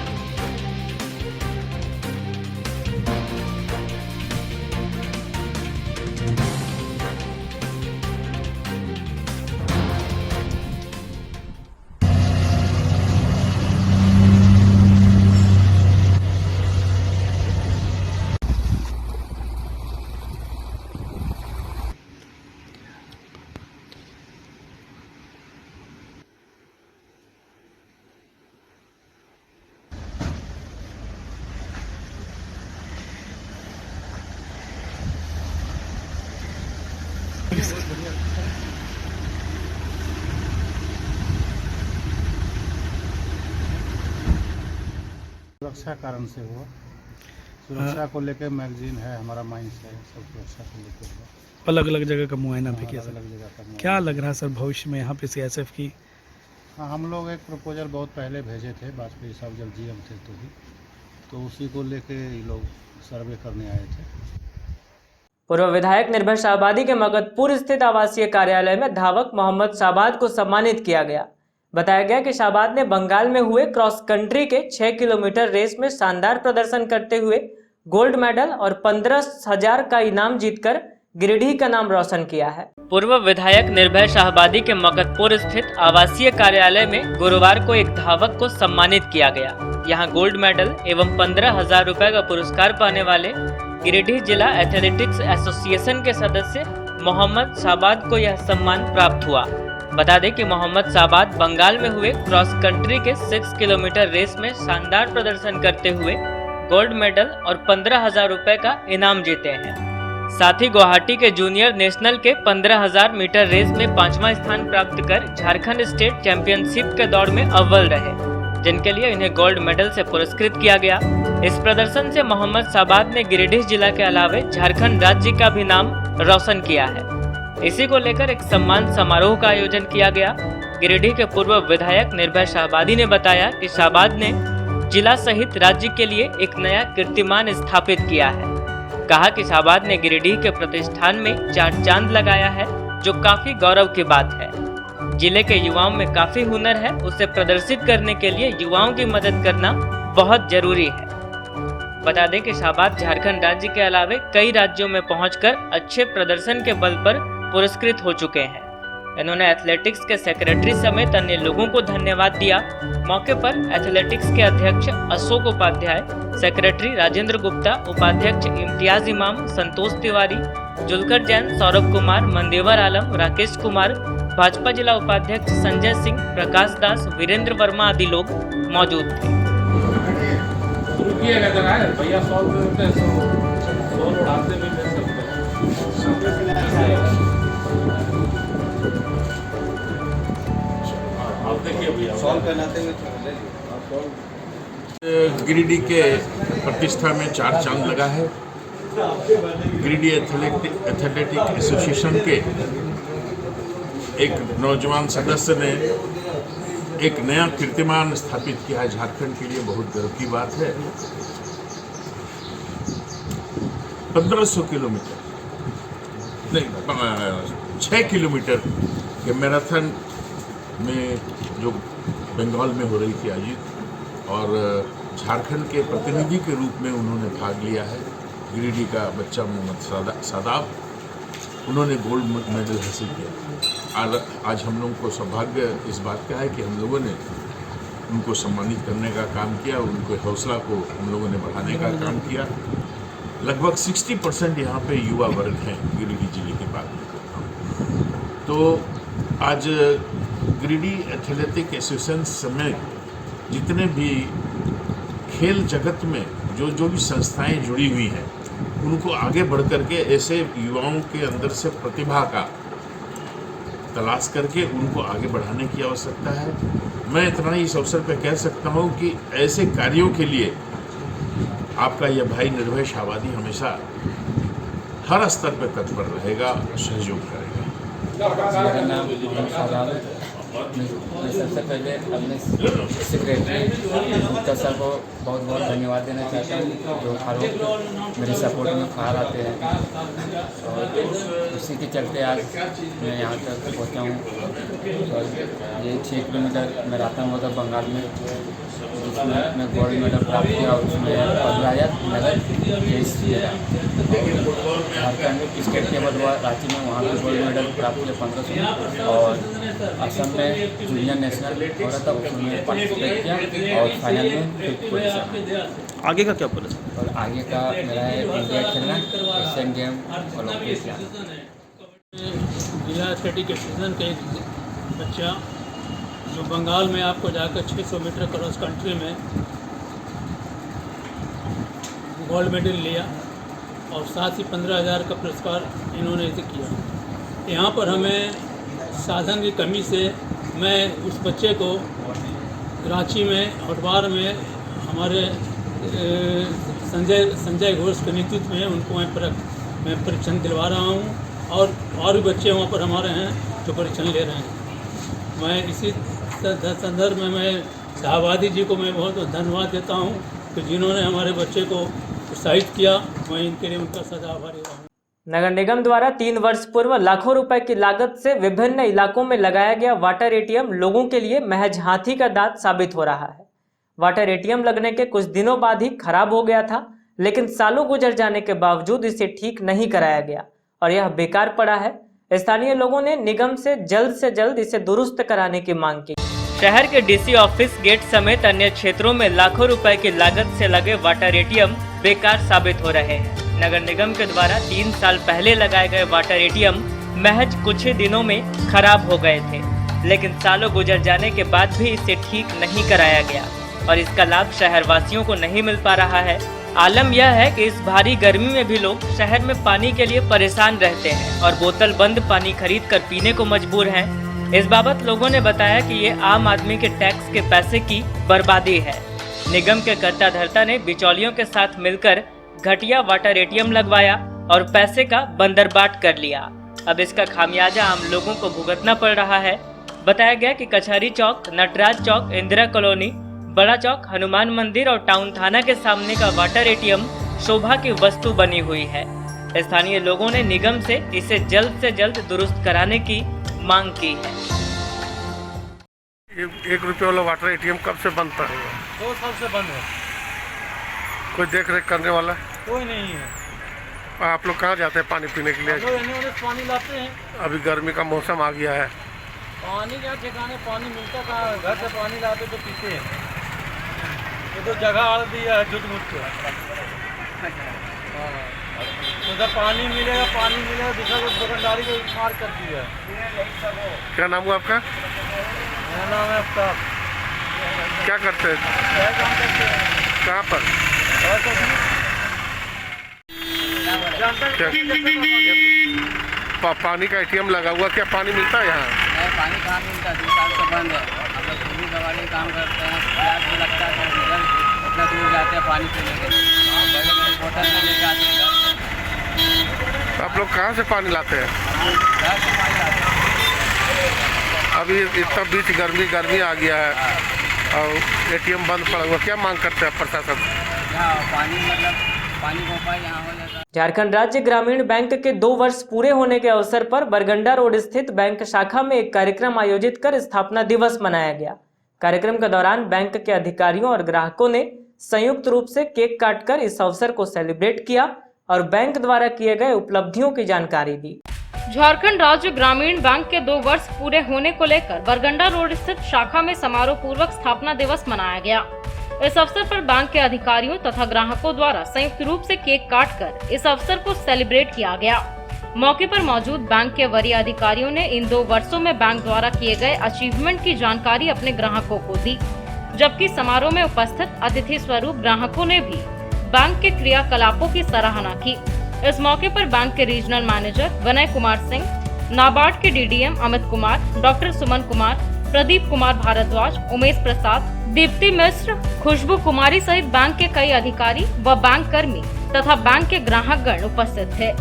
सुरक्षा कारण से हुआ। सुरक्षा को लेकर मैगजीन है, हमारा माइंस है, सब सुरक्षा को लेकर हुआ। अलग अलग जगह का मुआयना भी किया। अलग जगह का क्या लग रहा है सर भविष्य में यहाँ पे सीआईएसएफ की? हाँ, हम लोग एक प्रपोजल बहुत पहले भेजे थे, वाजपेयी साहब जब जीएम थे तो उसी को लेके ये लोग सर्वे करने आए थे। पूर्व विधायक निर्भय शाहबादी के मगधपुर स्थित आवासीय कार्यालय में धावक मोहम्मद शाहबाद को सम्मानित किया गया। बताया गया कि शाहबाद ने बंगाल में हुए क्रॉस कंट्री के 6 किलोमीटर रेस में शानदार प्रदर्शन करते हुए गोल्ड मेडल और 15,000 का इनाम जीतकर गिरिडीह का नाम रोशन किया है। पूर्व विधायक निर्भय शाहबादी के मकतपुर स्थित आवासीय कार्यालय में गुरुवार को एक धावक को सम्मानित किया गया। यहां गोल्ड मेडल एवं 15,000 रुपए का पुरस्कार पाने वाले गिरिडीह जिला एथलेटिक्स एसोसिएशन के सदस्य मोहम्मद शाहबाद को यह सम्मान प्राप्त हुआ। बता दें कि मोहम्मद शाहबाद बंगाल में हुए क्रॉस कंट्री के 6 किलोमीटर रेस में शानदार प्रदर्शन करते हुए गोल्ड मेडल और 15,000 रुपए का इनाम जीते हैं। साथ ही गुवाहाटी के जूनियर नेशनल के 15,000 मीटर रेस में 5वां स्थान प्राप्त कर झारखंड स्टेट चैंपियनशिप के दौड़ में अव्वल रहे, जिनके लिए इन्हें गोल्ड मेडल से पुरस्कृत किया गया। इस प्रदर्शन से मोहम्मद शाहबाद ने गिरिडीह जिला के अलावे झारखंड राज्य का भी नाम रोशन किया है। इसी को लेकर एक सम्मान समारोह का आयोजन किया गया। गिरिडीह के पूर्व विधायक निर्भय शाहबादी ने बताया कि शाहबाद ने जिला सहित राज्य के लिए एक नया कीर्तिमान स्थापित किया है। कहा कि शाहबाद ने गिरिडीह के प्रतिष्ठान में 4 चांद लगाया है, जो काफी गौरव की बात है। जिले के युवाओं में काफी हुनर है, उसे प्रदर्शित करने के लिए युवाओं की मदद करना बहुत जरूरी है। बता दें कि शाहबाद झारखंड राज्य के अलावे कई राज्यों में पहुंचकर अच्छे प्रदर्शन के बल पर पुरस्कृत हो चुके हैं। इन्होंने एथलेटिक्स के सेक्रेटरी समेत अन्य लोगों को धन्यवाद दिया। मौके पर एथलेटिक्स के अध्यक्ष अशोक उपाध्याय, सेक्रेटरी राजेंद्र गुप्ता, उपाध्यक्ष इम्तियाज इमाम, संतोष तिवारी, जुलकर जैन, सौरभ कुमार, मंदेवर आलम, राकेश कुमार, भाजपा जिला उपाध्यक्ष संजय सिंह, प्रकाश दास, वीरेंद्र वर्मा आदि लोग मौजूद थे। गिरिडीह के प्रतिष्ठा में 4 चांद लगा है। गिरिडीह एथलेटिक एसोसिएशन के एक नौजवान सदस्य ने एक नया कीर्तिमान स्थापित किया है। झारखंड के लिए बहुत गर्व की बात है। 1500 किलोमीटर नहीं 6 किलोमीटर के मैराथन में जो बंगाल में हो रही थी आयोजित, और झारखंड के प्रतिनिधि के रूप में उन्होंने भाग लिया है। गिरिडीह का बच्चा मोहम्मद सादाब, उन्होंने गोल्ड मेडल हासिल किया। आज हम लोगों को सौभाग्य इस बात का है कि हम लोगों ने उनको सम्मानित करने का काम किया, उनके हौसला को हम लोगों ने बढ़ाने का काम किया। लगभग 60% यहाँ पे युवा वर्ग हैं गिरिडीह जिले की बात मैं करता हूँ। तो आज गिरिडीह एथलेटिक एसोसिएशन समेत जितने भी खेल जगत में जो भी संस्थाएं जुड़ी हुई हैं, उनको आगे बढ़ करके ऐसे युवाओं के अंदर से प्रतिभा का तलाश करके उनको आगे बढ़ाने की आवश्यकता है। मैं इतना ही इस अवसर पर कह सकता हूँ कि ऐसे कार्यों के लिए आपका यह भाई निर्भय शाहबादी हमेशा हर स्तर पर तत्पर रहेगा, सहयोग करेगा। मेरा नाम मोहम्मद शाहबाद। मैं सबसे पहले अपने सेक्रेटरी गुप्ता सर को बहुत बहुत धन्यवाद देना चाहता हूँ, जो हर वक्त मेरे सपोर्ट में बाहर आते हैं, और उसी के चलते आज मैं यहाँ तक पहुँचा हूँ। और ये 6 किलोमीटर मैराथन हुआ था बंगाल में, जिसमें मैं गोल्ड मेडल प्राप्त किया, और उसमें 15,000 नगद केस किया। झारखंड स्टेट लेवल हुआ रांची में, वहाँ पर गोल्ड मेडल प्राप्त किया 1500, और असम में जूनियर नेशनल हो रहा था, उसमें पार्टिसिपेट किया और फाइनल में 5th पोजीशन। आगे का क्या प्लान? और आगे का मेरा है इंडिया खेलना, एशियन गेम, ओलंपिक। जिला एथलेटिक एसोसिएशन का एक बच्चा जो बंगाल में आपको जाकर 600 मीटर क्रॉस कंट्री में गोल्ड मेडल लिया, और साथ ही 15,000 का पुरस्कार इन्होंने इसे किया। यहाँ पर हमें साधन की कमी से मैं उस बच्चे को रांची में हटवार में हमारे संजय घोष के नेतृत्व में उनको मैं परीक्षण दिलवा रहा हूँ, और भी बच्चे वहाँ पर हमारे हैं जो परीक्षण ले रहे हैं। मैं इसी संदर्भ में मैं शाहबादी जी को मैं बहुत धन्यवाद देता हूँ कि जिन्होंने हमारे बच्चे को उत्साहित किया। मैं इनके लिए उनका सदा आभारी हूँ। नगर निगम द्वारा 3 वर्ष पूर्व लाखों रुपए की लागत से विभिन्न इलाकों में लगाया गया वाटर एटीएम लोगों के लिए महज हाथी का दांत साबित हो रहा है। वाटर एटीएम लगने के कुछ दिनों बाद ही खराब हो गया था, लेकिन सालों गुजर जाने के बावजूद इसे ठीक नहीं कराया गया और यह बेकार पड़ा है। स्थानीय लोगों ने निगम से जल्द इसे दुरुस्त कराने की मांग की। शहर के डीसी ऑफिस गेट समेत अन्य क्षेत्रों में लाखों रुपए की लागत से लगे वाटर एटीएम बेकार साबित हो रहे हैं। नगर निगम के द्वारा 3 साल पहले लगाए गए वाटर एटीएम महज कुछ ही दिनों में खराब हो गए थे, लेकिन सालों गुजर जाने के बाद भी इसे ठीक नहीं कराया गया और इसका लाभ शहरवासियों को नहीं मिल पा रहा है। आलम यह है कि इस भारी गर्मी में भी लोग शहर में पानी के लिए परेशान रहते हैं और बोतल बंद पानी खरीद कर पीने को मजबूर हैं। इस बाबत लोगों ने बताया कि ये आम आदमी के टैक्स के पैसे की बर्बादी है। निगम के कर्ता धर्ता ने बिचौलियों के साथ मिलकर घटिया वाटर एटीएम लगवाया और पैसे का बंदरबाट कर लिया। अब इसका खामियाजा आम लोगों को भुगतना पड़ रहा है। बताया गया कि कचहरी चौक, नटराज चौक, इंदिरा कॉलोनी, बड़ा चौक, हनुमान मंदिर और टाउन थाना के सामने का वाटर एटीएम शोभा की वस्तु बनी हुई है। स्थानीय लोगों ने निगम से इसे जल्द से जल्द दुरुस्त कराने की मांग की है। 1 रुपये वाला वाटर एटीएम कब से बंद था? 2 साल से बंद है। कोई देख रेख करने वाला? कोई नहीं है। आप लोग कहाँ जाते हैं पानी पीने के लिए? पानी लाते हैं। अभी गर्मी का मौसम आ गया है। पानी क्या ठिकाने, पानी मिलता कहाँ? घर से पानी लाते तो पीते हैं। ये तो जगह आड़ दिया है झूठ मूठ के। उधर पानी मिलेगा दूसरा को दुकानदारी को मार कर दिया है। क्या नाम हुआ आपका? मेरा नाम है आफ्ताब। क्या करते हैं? क्या काम करते हैं? कहाँ पर? पानी का एटीएम लगा हुआ, क्या पानी मिलता है यहाँ? पानी कहाँ मिलता है? 2 साल से बंद है। हम लोग पूरी दवाई काम करते हैं, प्याज भी लगता है तो इतना दूर जाते हैं पानी पीने के लिए, होटल में ले जाते हैं। आप लोग कहाँ से पानी लाते हैं? घर से पानी लाते हैं। अभी इतना बीच गर्मी आ गया है और एटीएम बंद पड़ा हुआ, क्या मांग करते हैं प्रशासन? पानी हो पाए यहाँ हो जाता। झारखंड राज्य ग्रामीण बैंक के 2 वर्ष पूरे होने के अवसर पर बरगंडा रोड स्थित बैंक शाखा में एक कार्यक्रम आयोजित कर स्थापना दिवस मनाया गया। कार्यक्रम के दौरान बैंक के अधिकारियों और ग्राहकों ने संयुक्त रूप से केक काटकर इस अवसर को सेलिब्रेट किया और बैंक द्वारा किए गए उपलब्धियों की जानकारी दी। झारखंड राज्य ग्रामीण बैंक के 2 वर्ष पूरे होने को लेकर बरगंडा रोड स्थित शाखा में समारोह पूर्वक स्थापना दिवस मनाया गया। इस अवसर पर बैंक के अधिकारियों तथा ग्राहकों द्वारा संयुक्त रूप से केक काटकर इस अवसर को सेलिब्रेट किया गया। मौके पर मौजूद बैंक के वरीय अधिकारियों ने इन 2 वर्षों में बैंक द्वारा किए गए अचीवमेंट की जानकारी अपने ग्राहकों को दी, जबकि समारोह में उपस्थित अतिथि स्वरूप ग्राहकों ने भी बैंक के क्रियाकलापों की सराहना की। इस मौके पर बैंक के रीजनल मैनेजर विनय कुमार सिंह, नाबार्ड के डीडीएम अमित कुमार, डॉक्टर सुमन कुमार, प्रदीप कुमार भारद्वाज, उमेश प्रसाद, दीप्ति मिश्र, खुशबू कुमारी सहित बैंक के कई अधिकारी व बैंक कर्मी तथा बैंक के ग्राहकगण उपस्थित थे।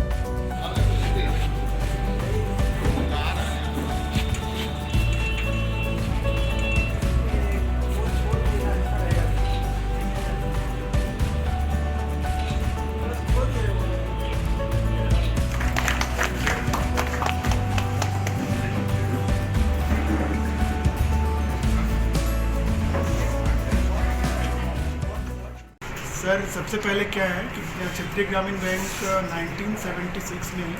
सर, सबसे पहले क्या है कि क्षेत्रीय ग्रामीण बैंक 1976 में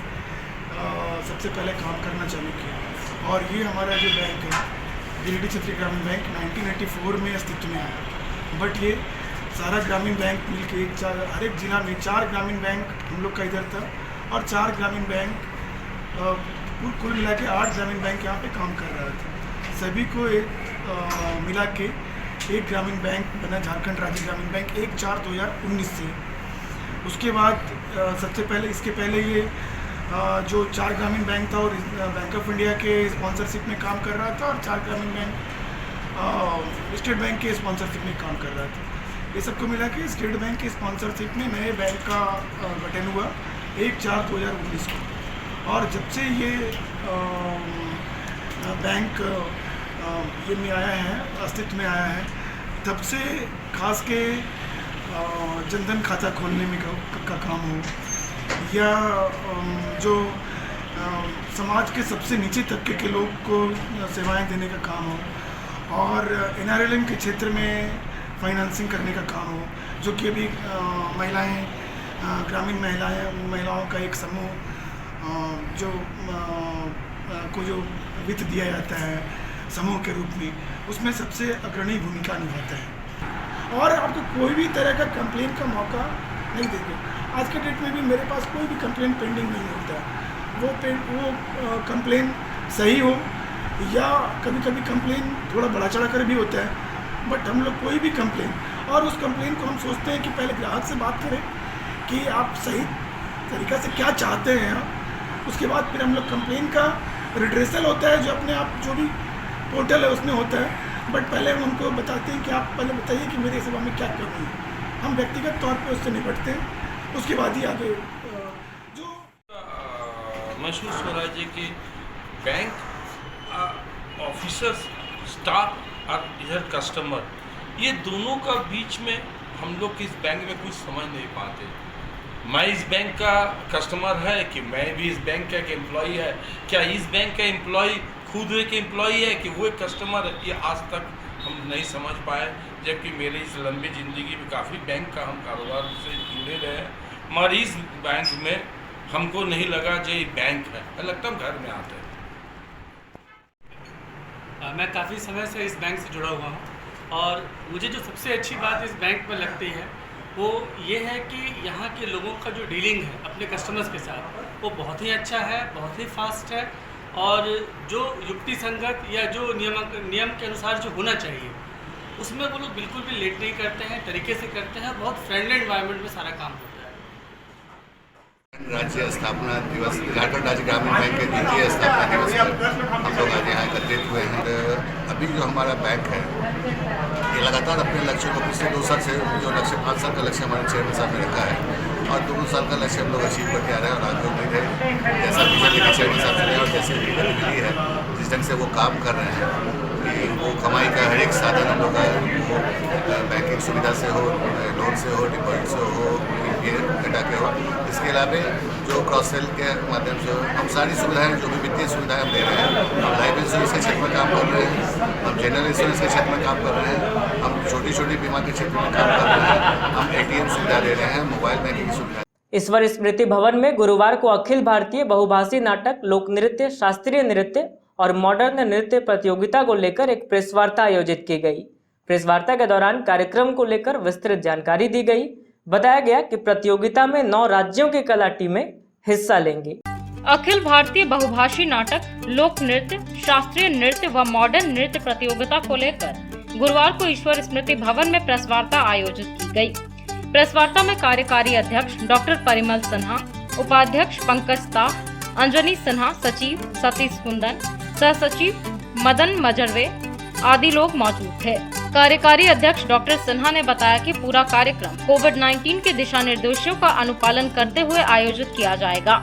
सबसे पहले काम करना चालू किया और ये हमारा जो बैंक है गिरिडीह क्षेत्रीय ग्रामीण बैंक 1984 में अस्तित्व में आया। बट ये सारा ग्रामीण बैंक मिलके हर एक जिला में 4 ग्रामीण बैंक हम लोग का इधर था और 4 ग्रामीण बैंक कुल मिला के 8 ग्रामीण बैंक यहाँ पे काम कर रहा था। सभी को मिला के एक ग्रामीण बैंक बना झारखंड राज्य ग्रामीण बैंक 1/4/2019 से। उसके बाद सबसे पहले इसके पहले ये जो 4 ग्रामीण बैंक था और बैंक ऑफ इंडिया के स्पॉन्सरशिप में काम कर रहा था और 4 ग्रामीण बैंक स्टेट बैंक के स्पॉन्सरशिप में काम कर रहा था। ये सबको मिला के स्टेट बैंक के स्पॉन्सरशिप में नए बैंक का गठन हुआ 1/4/2019 को। और जब से ये बैंक ये में आया है, अस्तित्व में आया है, तब से खास के जनधन खाता खोलने में का काम हो या जो समाज के सबसे नीचे तबके के लोग को सेवाएं देने का काम हो और NRLM के क्षेत्र में फाइनेंसिंग करने का काम हो, जो कि अभी महिलाएं, ग्रामीण महिलाओं का एक समूह जो को जो वित्त दिया जाता है समूह के रूप में, उसमें सबसे अग्रणी भूमिका निभाता है। और आपको कोई भी तरह का कंप्लेन का मौका नहीं देते। आज के डेट में भी मेरे पास कोई भी कंप्लेन पेंडिंग नहीं होता है। वो कंप्लेन सही हो या कभी कभी कंप्लेन थोड़ा बढ़ा चढ़ा कर भी होता है, बट हम लोग कोई भी कंप्लेन, और उस कंप्लेन को हम सोचते हैं कि पहले ग्राहक से बात करें कि आप सही तरीक़ा से क्या चाहते हैं आप, उसके बाद फिर हम लोग कंप्लेन का रिड्रेसल होता है जो अपने आप जो भी पोर्टल है उसमें होता है, बट पहले हम उनको बताते हैं कि आप पहले बताइए कि मेरी सेवा में क्या करनी है। हम व्यक्तिगत तौर पे उससे निपटते हैं, उसके बाद ही आगे जो महसूस हो रहा है कि बैंक ऑफिसर्स, स्टाफ और इधर कस्टमर, ये दोनों का बीच में हम लोग इस बैंक में कुछ समझ नहीं पाते। मैं इस बैंक का कस्टमर है कि मैं भी इस बैंक का एक एम्प्लॉई है, क्या इस बैंक का एम्प्लॉई खुद एक एम्प्लॉई है कि वो एक कस्टमर है, ये आज तक हम नहीं समझ पाए। जबकि मेरी इस लंबी ज़िंदगी में काफ़ी बैंक का हम कारोबार से जुड़े रहे, मगर इस बैंक में हमको नहीं लगा जो ये बैंक है, लगता हम घर में आते हैं। मैं काफ़ी समय से इस बैंक से जुड़ा हुआ हूँ, और मुझे जो सबसे अच्छी बात इस बैंक में लगती है वो ये है कि यहाँ के लोगों का जो डीलिंग है अपने कस्टमर्स के साथ, वो बहुत ही अच्छा है, बहुत ही फास्ट है, और जो युक्ति संगत या जो नियम के अनुसार जो होना चाहिए उसमें वो लोग बिल्कुल भी लेट नहीं करते हैं, तरीके से करते हैं, बहुत फ्रेंडली एनवायरनमेंट में सारा काम होता है। राज्य स्थापना दिवस, झारखंड राज्य ग्रामीण बैंक के द्वितीय स्थापना दिवस पर हम लोग आज यहाँ एकत्रित हुए हैं। अभी जो हमारा बैंक है ये लगातार अपने लक्ष्य को पिछले 2 साल से, जो लक्ष्य 5 साल का लक्ष्य हमारे चेयरमैन साहब ने रखा है, और 2 साल का लक्ष्य हम लोग अचीव करके आ रहे हैं। और आगे उम्मीद है जैसा विजन लेकर चेयरमैन साहब चले और जैसे लीडर मिली है, जिस ढंग से वो काम कर रहे हैं कि वो कमाई का हर एक साधन हम लोग का बैंकिंग सुविधा से हो, लोन से हो, डिपॉजिट से हो, डाटा के हो, इसके अलावा जो क्रॉस सेल के माध्यम से हम सारी सुविधाएं, जो भी वित्तीय सुविधाएं हम दे रहे हैं, हम लाइफ इंश्योरेंस के क्षेत्र में काम कर रहे हैं, हम जनरल इंश्योरेंस के क्षेत्र में काम कर रहे हैं, हम छोटी छोटी बीमा के क्षेत्र में काम कर रहे हैं, हम ATM सुविधा दे रहे हैं, मोबाइल बैंकिंग की सुविधा। ईश्वर स्मृति भवन में गुरुवार को अखिल भारतीय बहुभाषी नाटक, लोक नृत्य, शास्त्रीय नृत्य और मॉडर्न नृत्य प्रतियोगिता को लेकर एक प्रेस वार्ता आयोजित की गई। प्रेस वार्ता के दौरान कार्यक्रम को लेकर विस्तृत जानकारी दी गई। बताया गया कि प्रतियोगिता में 9 राज्यों की कला टीमें हिस्सा लेंगी। अखिल भारतीय बहुभाषी नाटक, लोक नृत्य, शास्त्रीय नृत्य व मॉडर्न नृत्य प्रतियोगिता को लेकर गुरुवार को ईश्वर स्मृति भवन में प्रेस वार्ता आयोजित की गई। प्रेस वार्ता में कार्यकारी अध्यक्ष डॉक्टर परिमल सिन्हा, उपाध्यक्ष पंकज ताह, अंजनी सिन्हा, सचिव सतीश कुंदन, सह सचिव मदन मजरवे आदि लोग मौजूद थे। कार्यकारी अध्यक्ष डॉक्टर सिन्हा ने बताया कि पूरा कार्यक्रम कोविड-19 के दिशा निर्देशों का अनुपालन करते हुए आयोजित किया जाएगा।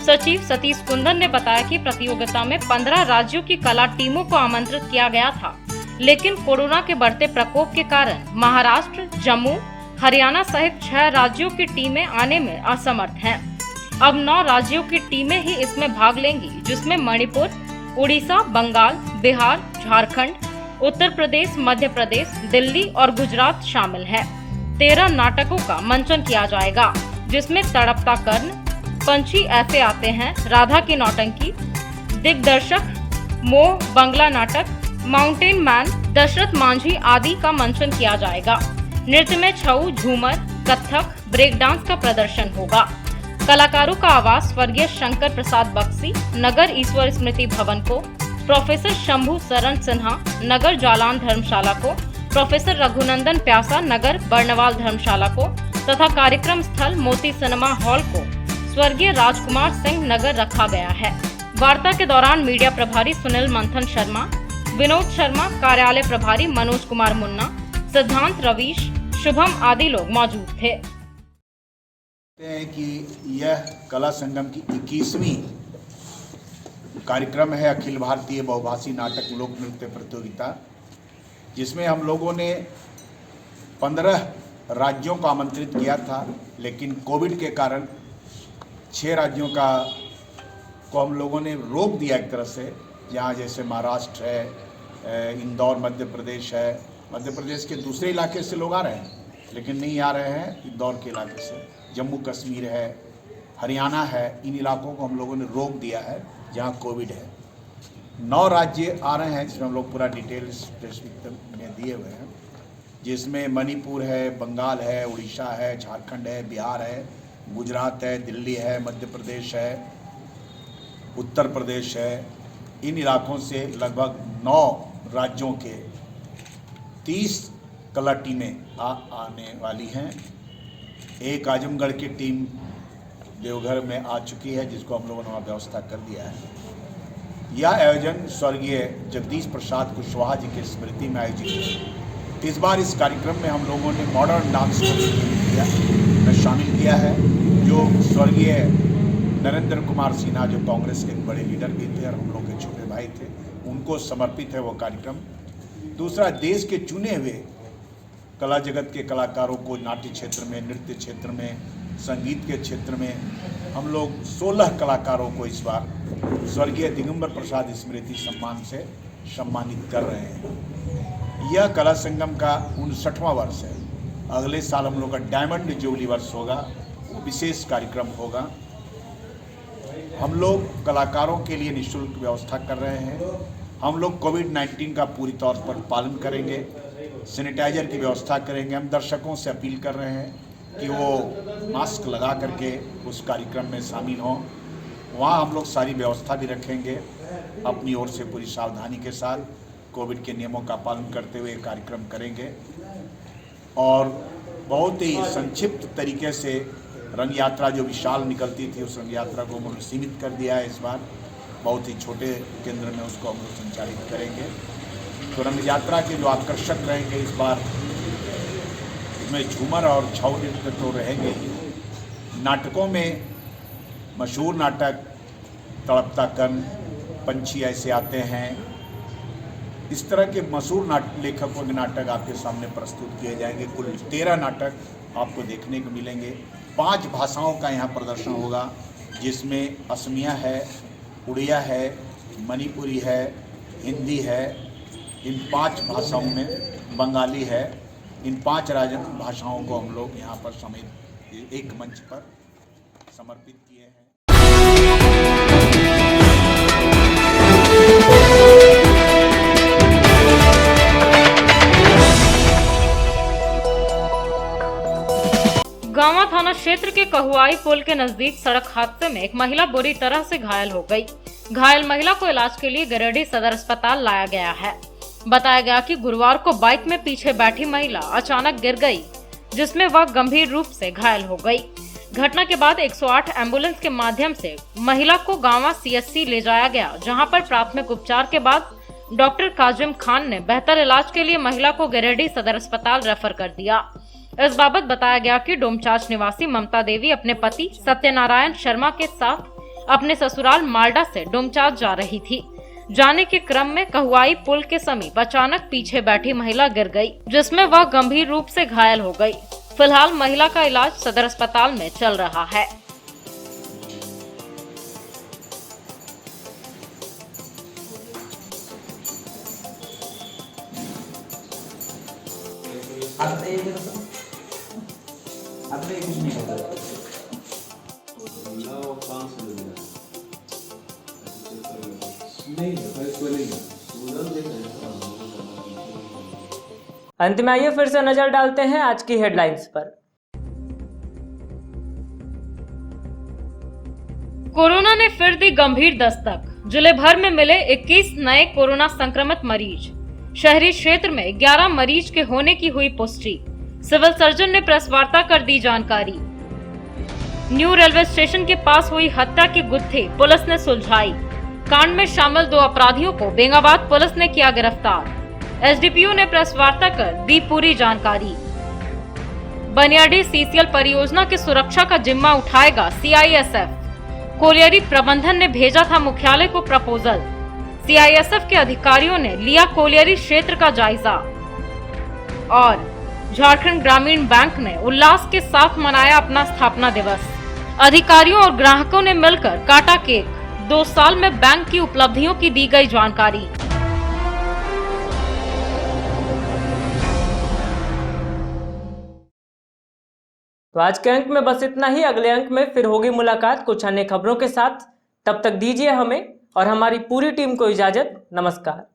सचिव सतीश कुंदन ने बताया कि प्रतियोगिता में 15 राज्यों की कला टीमों को आमंत्रित किया गया था, लेकिन कोरोना के बढ़ते प्रकोप के कारण महाराष्ट्र, जम्मू, हरियाणा सहित 6 राज्यों की टीमें आने में असमर्थ हैं। अब 9 राज्यों की टीमें ही इसमें भाग लेंगी, जिसमें मणिपुर, उड़ीसा, बंगाल, बिहार, झारखंड, उत्तर प्रदेश, मध्य प्रदेश, दिल्ली और गुजरात शामिल है। 13 नाटकों का मंचन किया जाएगा, जिसमें तड़पता कर्ण, पंछी ऐसे आते हैं, राधा की नौटंकी, दिग्दर्शक, मोह, बंगला नाटक, माउंटेन मैन, दशरथ मांझी आदि का मंचन किया जाएगा। नृत्य में छऊ, झूमर, कथक, ब्रेक डांस का प्रदर्शन होगा। कलाकारों का आवास स्वर्गीय शंकर प्रसाद बक्सी, नगर ईश्वर स्मृति भवन को, प्रोफेसर शंभू शरण सिन्हा, नगर जालान धर्मशाला को, प्रोफेसर रघुनंदन प्यासा, नगर बर्नवाल धर्मशाला को तथा कार्यक्रम स्थल मोती सिनेमा हॉल को स्वर्गीय राजकुमार सिंह नगर रखा गया है। वार्ता के दौरान मीडिया प्रभारी सुनील मंथन शर्मा, विनोद शर्मा, कार्यालय प्रभारी मनोज कुमार मुन्ना, सिद्धांत रवीश, शुभम आदि लोग मौजूद थे। कि यह कला संगम की 21वीं कार्यक्रम है अखिल भारतीय बहुभाषी नाटक लोक नृत्य प्रतियोगिता, जिसमें हम लोगों ने 15 राज्यों को आमंत्रित किया था, लेकिन कोविड के कारण 6 राज्यों को हम लोगों ने रोक दिया एक तरह से, जहाँ जैसे महाराष्ट्र है, इंदौर मध्य प्रदेश है, मध्य प्रदेश के दूसरे इलाके से लोग आ रहे हैं, लेकिन नहीं आ रहे हैं इंदौर के इलाके से। जम्मू कश्मीर है, हरियाणा है, इन इलाकों को हम लोगों ने रोक दिया है जहाँ कोविड है। 9 राज्य आ रहे हैं जिसमें हम लोग पूरा डिटेल स्पेसिफिक में दिए हुए हैं, जिसमें मणिपुर है, बंगाल है, उड़ीसा है, झारखंड है, बिहार है, गुजरात है, दिल्ली है, मध्य प्रदेश है, उत्तर प्रदेश है। इन इलाकों से लगभग 9 राज्यों के 30 कला टीमें आने वाली हैं। एक आजमगढ़ की टीम देवघर में आ चुकी है, जिसको हम लोगों ने वहाँ व्यवस्था कर दिया है। यह आयोजन स्वर्गीय जगदीश प्रसाद कुशवाहा जी की स्मृति में आयोजित है। इस बार इस कार्यक्रम में हम लोगों ने मॉडर्न डांस में शामिल किया है, जो स्वर्गीय नरेंद्र कुमार सिन्हा जो कांग्रेस के बड़े लीडर भी थे और हम लोग के छोटे भाई थे, उनको समर्पित है वो कार्यक्रम। दूसरा, देश के चुने हुए कला जगत के कलाकारों को नाट्य क्षेत्र में, नृत्य क्षेत्र में, संगीत के क्षेत्र में हम लोग 16 कलाकारों को इस बार स्वर्गीय दिगंबर प्रसाद स्मृति सम्मान से सम्मानित कर रहे हैं। यह कला संगम का 59वां वर्ष है। अगले साल हम लोग का डायमंड जुबली वर्ष होगा, विशेष कार्यक्रम होगा। हम लोग कलाकारों के लिए निःशुल्क व्यवस्था कर रहे हैं। हम लोग कोविड-19 का पूरी तौर पर पालन करेंगे, सैनिटाइजर की व्यवस्था करेंगे। हम दर्शकों से अपील कर रहे हैं कि वो मास्क लगा करके उस कार्यक्रम में शामिल हों। वहाँ हम लोग सारी व्यवस्था भी रखेंगे, अपनी ओर से पूरी सावधानी के साथ कोविड के नियमों का पालन करते हुए कार्यक्रम करेंगे। और बहुत ही संक्षिप्त तरीके से रंग यात्रा जो विशाल निकलती थी, उस रंग यात्रा को हम लोग सीमित कर दिया है। इस बार बहुत ही छोटे केंद्र में उसको हम लोग संचालित करेंगे। तो रंग यात्रा के जो आकर्षक रहेंगे इस बार, इसमें झूमर और छऊ नृत्य तो रहेंगे ही। नाटकों में मशहूर नाटक तड़पता कर्ण, पंछी ऐसे आते हैं, इस तरह के मशहूर लेखकों के नाटक आपके सामने प्रस्तुत किए जाएंगे। कुल 13 नाटक आपको देखने को मिलेंगे। 5 भाषाओं का यहाँ प्रदर्शन होगा, जिसमें असमिया है, उड़िया है, मणिपुरी है, हिंदी है। इन 5 भाषाओं में बंगाली है। इन 5 भाषाओं को हम लोग यहाँ पर समेत एक मंच पर समर्पित किए हैं। गांवा थाना क्षेत्र के कहुआई पुल के नजदीक सड़क हादसे में एक महिला बुरी तरह से घायल हो गई। घायल महिला को इलाज के लिए गिरिडीह सदर अस्पताल लाया गया है। बताया गया कि गुरुवार को बाइक में पीछे बैठी महिला अचानक गिर गई, जिसमें वह गंभीर रूप से घायल हो गई। घटना के बाद 108 एम्बुलेंस के माध्यम से महिला को गांवा CHC ले जाया गया, जहां पर प्राथमिक उपचार के बाद डॉक्टर काजिम खान ने बेहतर इलाज के लिए महिला को गिरिडीह सदर अस्पताल रेफर कर दिया। इस बाबत बताया गया कि डोमचांच निवासी ममता देवी अपने पति सत्यनारायण शर्मा के साथ अपने ससुराल मालडा से डोमचांच जा रही थी। जाने के क्रम में कहुआई पुल के समीप अचानक पीछे बैठी महिला गिर गई, जिसमें वह गंभीर रूप से घायल हो गई। फिलहाल महिला का इलाज सदर अस्पताल में चल रहा है। अंत में आइए फिर से नजर डालते हैं आज की हेडलाइंस पर। कोरोना ने फिर दी गंभीर दस्तक। जिले भर में मिले 21 नए कोरोना संक्रमित मरीज। शहरी क्षेत्र में 11 मरीज के होने की हुई पुष्टि। सिविल सर्जन ने प्रेस वार्ता कर दी जानकारी। न्यू रेलवे स्टेशन के पास हुई हत्या की गुत्थी पुलिस ने सुलझाई। कांड में शामिल 2 अपराधियों को बेंगाबाद पुलिस ने किया गिरफ्तार। SDPO ने प्रेस वार्ता कर दी पूरी जानकारी। बनियाडी CCL परियोजना की सुरक्षा का जिम्मा उठाएगा CISF। कोलियरी प्रबंधन ने भेजा था मुख्यालय को प्रपोजल। CISF के अधिकारियों ने लिया कोलियरी क्षेत्र का जायजा। और झारखंड ग्रामीण बैंक ने उल्लास के साथ मनाया अपना स्थापना दिवस। अधिकारियों और ग्राहकों ने मिलकर काटा केक। 2 साल में बैंक की उपलब्धियों की दी गई जानकारी। तो आज के अंक में बस इतना ही। अगले अंक में फिर होगी मुलाकात कुछ अन्य खबरों के साथ। तब तक दीजिए हमें और हमारी पूरी टीम को इजाजत। नमस्कार।